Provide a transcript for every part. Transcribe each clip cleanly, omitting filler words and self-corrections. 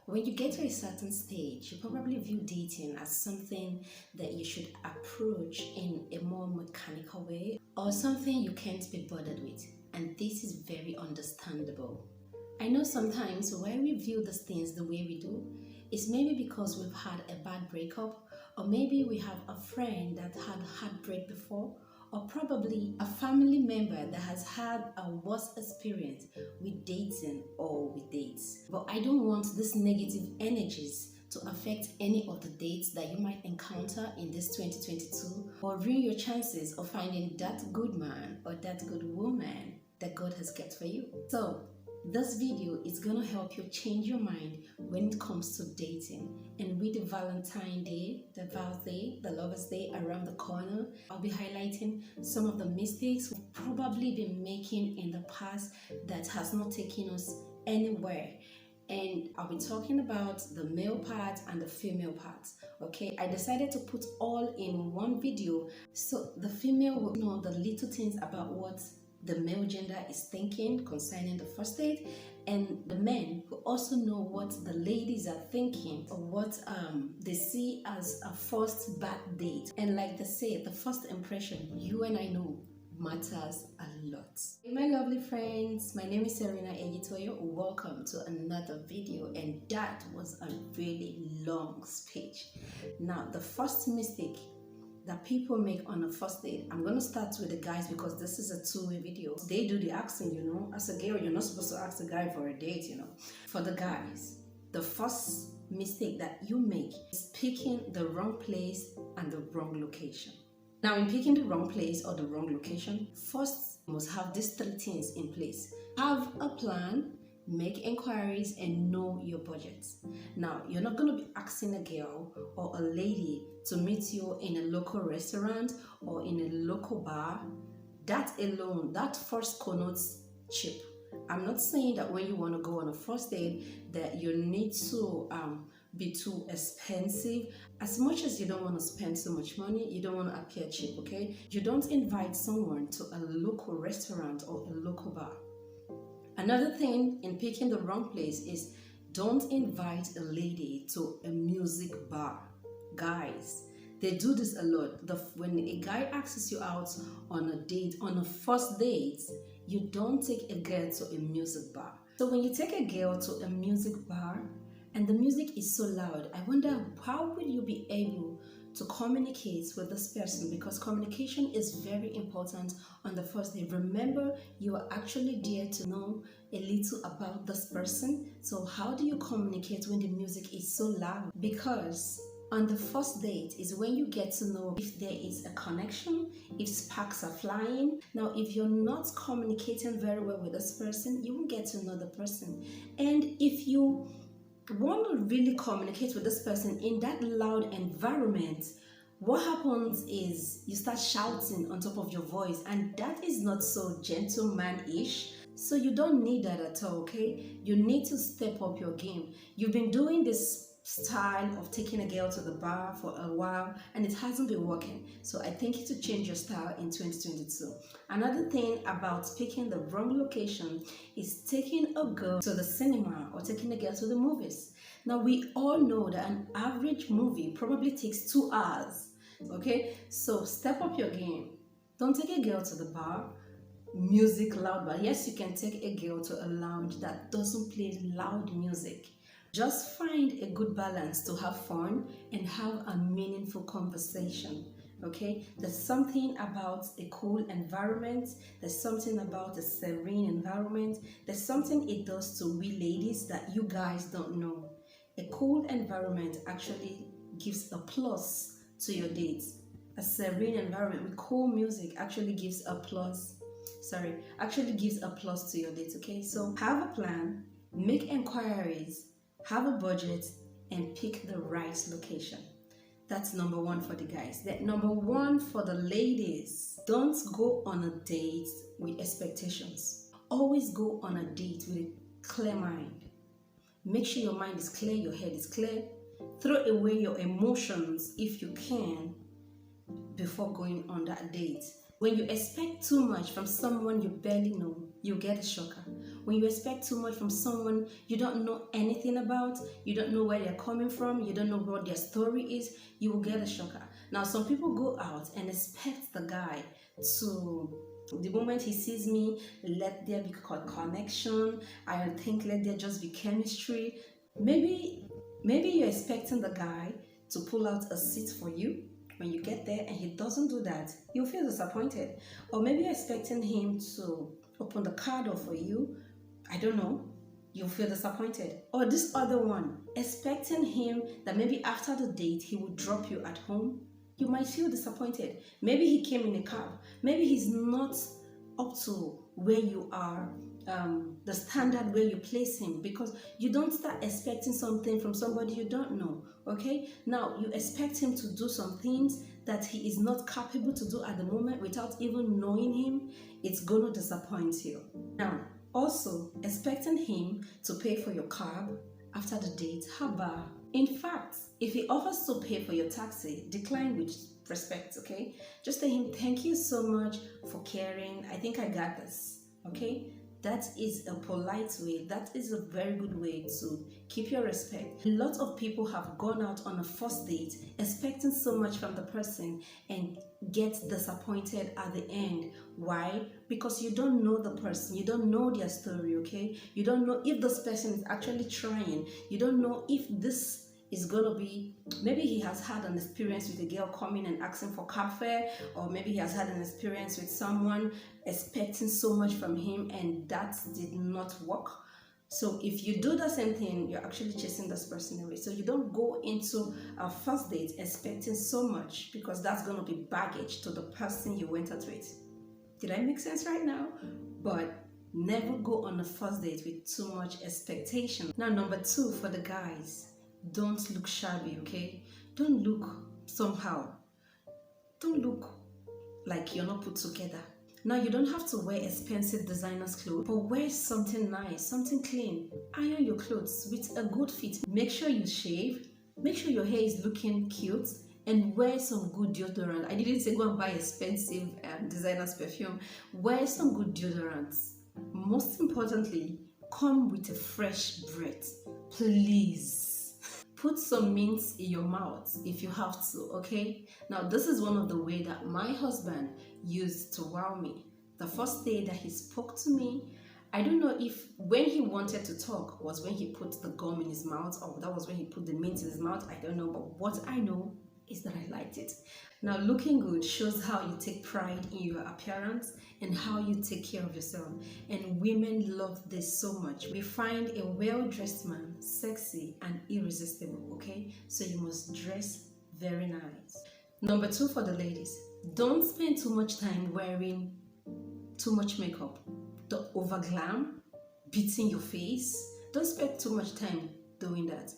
When you get to a certain stage, you probably view dating as something that you should approach in a more mechanical way or something you can't be bothered with. And this is very understandable. I know sometimes why we view these things the way we do is maybe because we've had a bad breakup, or maybe we have a friend that had heartbreak before, or probably a family member that has had a worse experience with dating or with dates. But I don't want these negative energies to affect any of the dates that you might encounter in this 2022 or ruin your chances of finding that good man or that good woman that God has kept for you. So this video is going to help you change your mind when it comes to dating. And with the Valentine's Day, the Vows Day, the Lovers Day around the corner, I'll be highlighting some of the mistakes we've probably been making in the past that has not taken us anywhere. And I'll be talking about the male part and the female part. Okay, I decided to put all in one video so the female will know the little things about what the male gender is thinking concerning the first date, and the men who also know what the ladies are thinking or what they see as a first bad date. And like they say, the first impression, you and I know, matters a lot. Hey, my lovely friends, my name is Serenaeyituoyo. Welcome to another video, and that was a really long speech. Now, the first mistake that people make on a first date. I'm going to start with the guys because this is a two-way video. They do the asking, you know. As a girl, you're not supposed to ask a guy for a date, you know. For the guys, the first mistake that you make is picking the wrong place and the wrong location. Now, in picking the wrong place or the wrong location, first you must have these three things in place. Have a plan, make inquiries, and know your budget. Now, you're not going to be asking a girl or a lady to meet you in a local restaurant or in a local bar. That alone, that first connotes cheap. I'm not saying that when you want to go on a first date that you need to be too expensive. As much as you don't want to spend so much money, you don't want to appear cheap, okay? You don't invite someone to a local restaurant or a local bar. Another thing in picking the wrong place is don't invite a lady to a music bar. Guys, they do this a lot. When a guy asks you out on a date, on a first date, you don't take a girl to a music bar. So when you take a girl to a music bar and the music is so loud, I wonder how will you be able to communicate with this person, because communication is very important on the first day. Remember, you are actually there to know a little about this person. So how do you communicate when the music is so loud? Because on the first date is when you get to know if there is a connection, if sparks are flying. Now, if you're not communicating very well with this person, you won't get to know the person. And if you want to really communicate with this person in that loud environment, what happens is you start shouting on top of your voice, and that is not so gentleman-ish. So you don't need that at all, okay? You need to step up your game. You've been doing this style of taking a girl to the bar for a while and it hasn't been working. So I think you should change your style in 2022. Another thing about picking the wrong location is taking a girl to the cinema or taking a girl to the movies. Now, we all know that an average movie probably takes 2 hours, okay? So step up your game. Don't take a girl to the bar, music loud bar. Yes, you can take a girl to a lounge that doesn't play loud music. Just find a good balance to have fun and have a meaningful conversation, okay? There's something about a cool environment. There's something about a serene environment. There's something it does to we ladies that you guys don't know. A cool environment actually gives a plus to your dates. A serene environment with cool music actually gives a plus. Actually gives a plus to your dates, okay? So have a plan, make inquiries, have a budget, and pick the right location. That's number one for the guys. Then number one for the ladies, don't go on a date with expectations. Always go on a date with a clear mind. Make sure your mind is clear, your head is clear. Throw away your emotions if you can before going on that date. When you expect too much from someone you barely know, you get a shocker. When you expect too much from someone you don't know anything about, you don't know where they're coming from, you don't know what their story is, you will get a shocker. Now, some people go out and expect the guy to, the moment he sees me, let there be connection. I think let there just be chemistry. Maybe you're expecting the guy to pull out a seat for you when you get there and he doesn't do that. You'll feel disappointed. Or maybe you're expecting him to open the car door for you. I don't know. You'll feel disappointed. Or this other one, expecting him that maybe after the date he will drop you at home. You might feel disappointed. Maybe he came in a cab. Maybe he's not up to where you are, the standard where you place him, because you don't start expecting something from somebody you don't know. Okay, now you expect him to do some things that he is not capable to do at the moment without even knowing him. It's gonna disappoint you. Now, also expecting him to pay for your cab after the date, haba. In fact, if he offers to pay for your taxi, decline with respect. Okay, just tell him thank you so much for caring, I think I got this. Okay, that is a polite way. That is a very good way to keep your respect. A lot of people have gone out on a first date expecting so much from the person and get disappointed at the end. Why? Because you don't know the person, you don't know their story. Okay, you don't know if this person is actually trying, you don't know if this is gonna be, maybe he has had an experience with a girl coming and asking for cab fare, or maybe he has had an experience with someone expecting so much from him and that did not work. So if you do the same thing, you're actually chasing this person away. So you don't go into a first date expecting so much, because that's gonna be baggage to the person you went out with. Did I make sense right now? But never go on a first date with too much expectation. Now, number 2 for the guys. Don't look shabby, okay? Don't look somehow. Don't look like you're not put together. Now, you don't have to wear expensive designer's clothes, but wear something nice, something clean. Iron your clothes with a good fit. Make sure you shave. Make sure your hair is looking cute, and wear some good deodorant. I didn't say go and buy expensive designer's perfume. Wear some good deodorants. Most importantly, come with a fresh breath, please. Put some mint in your mouth if you have to, okay? Now, this is one of the ways that my husband used to wow me. The first day that he spoke to me, I don't know if when he wanted to talk was when he put the gum in his mouth, or that was when he put the mint in his mouth. I don't know, but what I know is that I liked it. Now, looking good shows how you take pride in your appearance and how you take care of yourself. And women love this so much. We find a well-dressed man sexy and irresistible, okay? So you must dress very nice. Number 2 for the ladies. Don't spend too much time wearing too much makeup. The over glam, beating your face. Don't spend too much time doing that.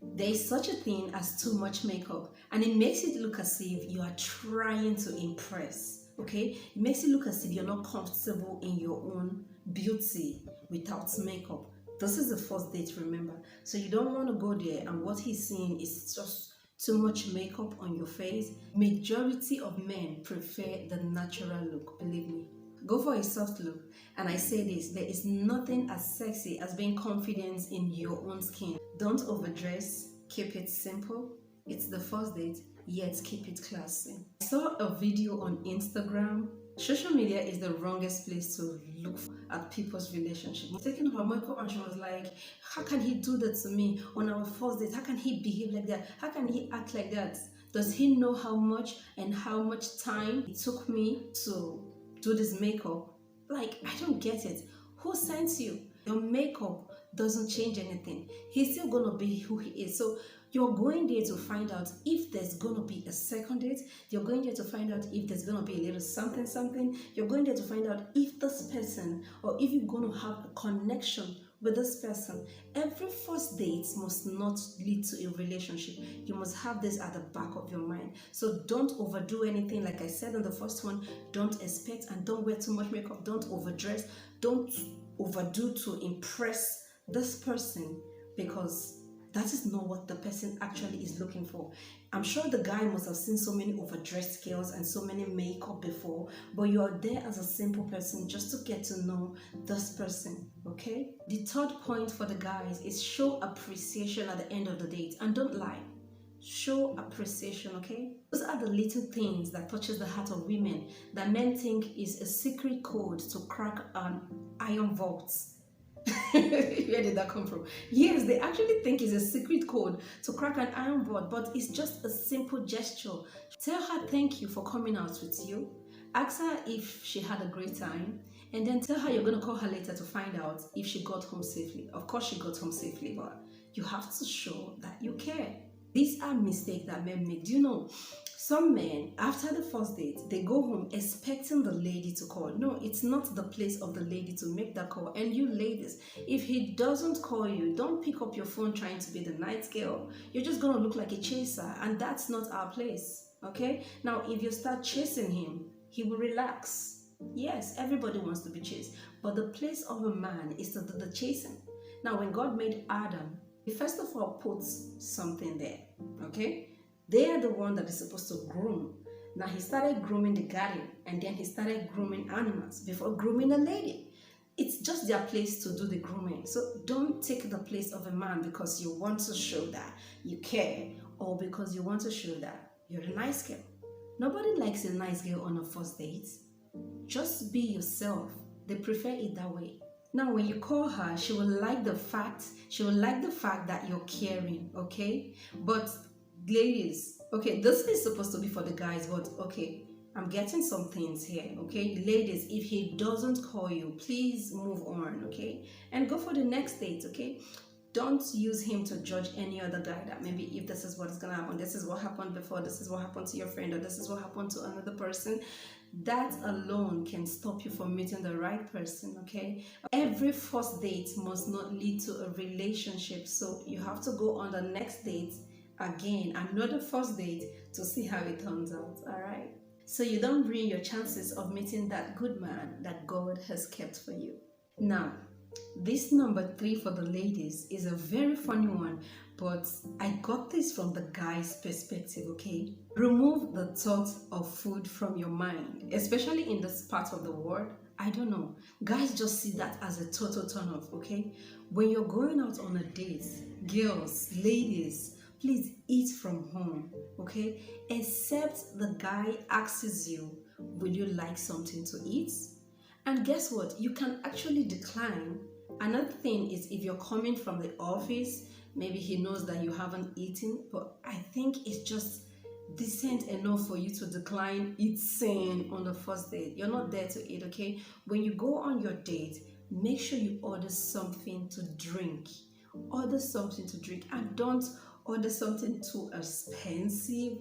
There is such a thing as too much makeup, and it makes it look as if you are trying to impress, okay? It makes it look as if you're not comfortable in your own beauty without makeup. This is the first date, remember? So you don't want to go there and what he's seeing is just too much makeup on your face. Majority of men prefer the natural look, believe me. Go for a soft look. And I say this, there is nothing as sexy as being confident in your own skin. Don't overdress, keep it simple. It's the first date, yet keep it classy. I saw a video on Instagram. Social media is the wrongest place to look at people's relationship. I was taking off her makeup and she was like, how can he do that to me on our first date? How can he behave like that? How can he act like that? Does he know how much and how much time it took me to do this makeup? Like, I don't get it. Who sent you? Your makeup doesn't change anything. He's still gonna be who he is. So you're going there to find out if there's gonna be a second date. You're going there to find out if there's gonna be a little something. You're going there to find out if this person, or if you're gonna have a connection with this person. Every first date must not lead to a relationship. You must have this at the back of your mind. So don't overdo anything. Like I said in the first one, don't expect and don't wear too much makeup. Don't overdress. Don't overdo to impress this person, because that is not what the person actually is looking for. I'm sure the guy must have seen so many overdressed girls and so many makeup before, but you are there as a simple person just to get to know this person, okay? The third point for the guys is show appreciation at the end of the date, and don't lie. Show appreciation, okay? Those are the little things that touches the heart of women that men think is a secret code to crack an iron vault. Where did that come from? Yes, they actually think it's a secret code to crack an iron vault, but it's just a simple gesture. Tell her thank you for coming out with you. Ask her if she had a great time, and then tell her you're going to call her later to find out if she got home safely. Of course she got home safely, but you have to show that you care. These are mistakes that men make. Do you know, some men, after the first date, they go home expecting the lady to call. No, it's not the place of the lady to make that call. And you ladies, if he doesn't call you, don't pick up your phone trying to be the night girl. You're just going to look like a chaser, and that's not our place, okay? Now, if you start chasing him, he will relax. Yes, everybody wants to be chased, but the place of a man is to do the chasing. Now, when God made Adam, he first of all puts something there, okay? They are the one that is supposed to groom. Now he started grooming the garden, and then he started grooming animals before grooming a lady. It's just their place to do the grooming. So don't take the place of a man because you want to show that you care, or because you want to show that you're a nice girl. Nobody likes a nice girl on a first date. Just be yourself. They prefer it that way. Now, when you call her, she will like the fact that you're caring, okay? But ladies, okay, this is supposed to be for the guys, but okay, I'm getting some things here, okay? Ladies, if he doesn't call you, please move on, okay? And go for the next date, okay? Don't use him to judge any other guy that maybe if this is what is going to happen, this is what happened before, this is what happened to your friend, or this is what happened to another person. That alone can stop you from meeting the right person, okay? Every first date must not lead to a relationship, so you have to go on the next date again, another first date, to see how it turns out, all right? So you don't ruin your chances of meeting that good man that God has kept for you. Now, this number 3 for the ladies is a very funny one, but I got this from the guy's perspective, okay? Remove the thought of food from your mind, especially in this part of the world. I don't know. Guys just see that as a total turn off, okay? When you're going out on a date, girls, ladies, please eat from home, okay? Except the guy asks you, will you like something to eat? And guess what? You can actually decline. Another thing is if you're coming from the office, maybe he knows that you haven't eaten, but I think it's just decent enough for you to decline eating on the first date. You're not there to eat, okay? When you go on your date, make sure you order something to drink. Order something to drink, and don't order something too expensive.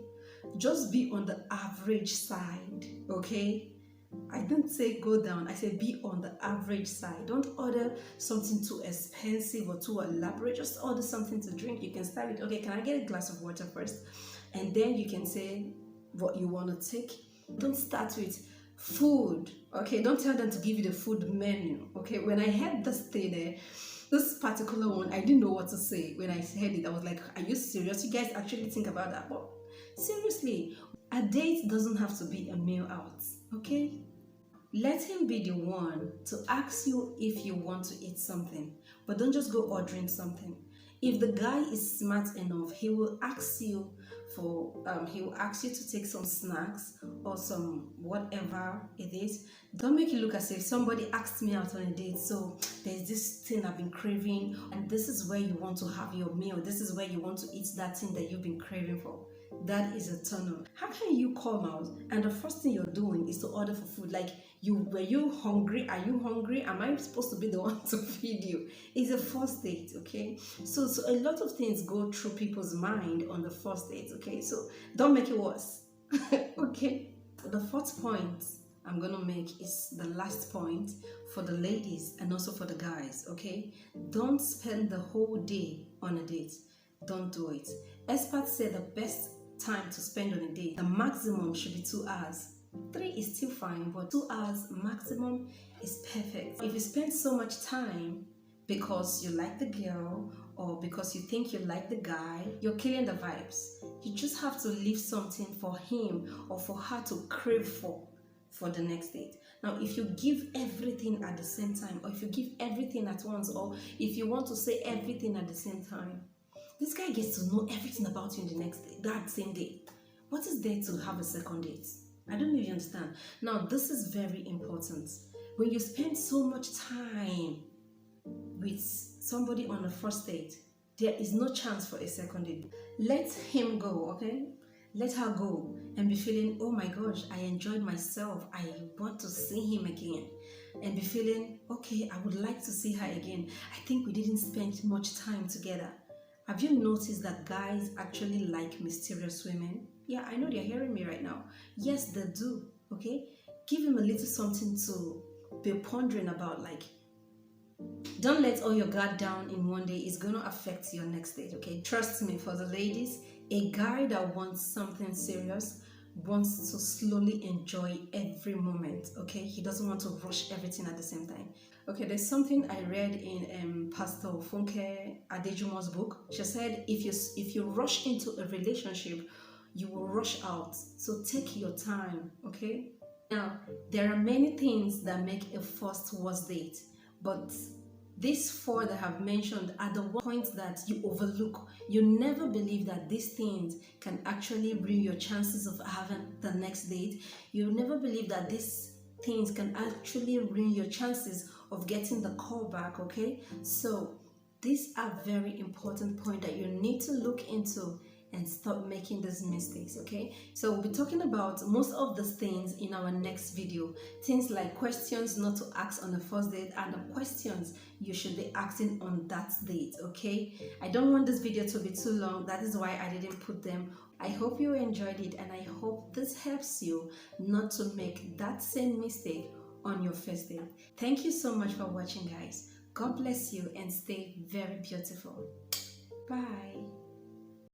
Just be on the average side, okay? I don't say go down, I say be on the average side. Don't order something too expensive or too elaborate. Just order something to drink. You can start with, okay, can I get a glass of water first? And then you can say what you want to take. Don't start with food, okay? Don't tell them to give you the food menu, okay? When I heard this thing there, this particular one, I didn't know what to say. When I heard it, I was like, are you serious? You guys actually think about that? But seriously, a date doesn't have to be a meal out, okay? Let him be the one to ask you if you want to eat something, but don't just go ordering something. If the guy is smart enough, he will ask you to take some snacks or some whatever it is. Don't make it look as if somebody asked me out on a date, so there's this thing I've been craving, and this is where you want to have your meal. This is where you want to eat that thing that you've been craving for. That is a turn on. How can you come out and the first thing you're doing is to order for food? Like, were you hungry? Are you hungry? Am I supposed to be the one to feed you? It's a first date, okay? So a lot of things go through people's mind on the first date, okay? So don't make it worse, okay? The fourth point I'm gonna make is the last point for the ladies and also for the guys, okay? Don't spend the whole day on a date. Don't do it. Experts say the best time to spend on a date, the maximum should be 2 hours. 3 is still fine, but 2 hours maximum is perfect. If you spend so much time because you like the girl or because you think you like the guy, you're killing the vibes. You just have to leave something for him or for her to crave for the next date. Now, if you give everything at the same time, or if you give everything at once, or if you want to say everything at the same time, this guy gets to know everything about you in the next day, that same day. What is there to have a second date? I don't know if you understand. Now, this is very important. When you spend so much time with somebody on a first date, there is no chance for a second date. Let him go, okay? Let her go and be feeling, oh my gosh, I enjoyed myself. I want to see him again. And be feeling, okay, I would like to see her again. I think we didn't spend much time together. Have you noticed that guys actually like mysterious women? Yeah, I know they're hearing me right now. Yes, they do, okay? Give him a little something to be pondering about, like, don't let all your guard down in one day. It's going to affect your next date, okay? Trust me, for the ladies, a guy that wants something serious wants to slowly enjoy every moment, okay? He doesn't want to rush everything at the same time. Okay, there's something I read in Pastor Funke Adejumo's book. She said, if you rush into a relationship, you will rush out. So take your time, okay? Now, there are many things that make a first worst date, but these four that I have mentioned are the points that you overlook. You never believe that these things can actually bring your chances of having the next date. You never believe that these things can actually ruin your chances of getting the call back, okay? So these are very important points that you need to look into and stop making these mistakes, okay? So we'll be talking about most of these things in our next video. Things like questions not to ask on the first date and the questions you should be asking on that date, okay? I don't want this video to be too long. That is why I didn't put them. I hope you enjoyed it, and I hope this helps you not to make that same mistake on your first date. Thank you so much for watching, guys. God bless you and stay very beautiful. Bye.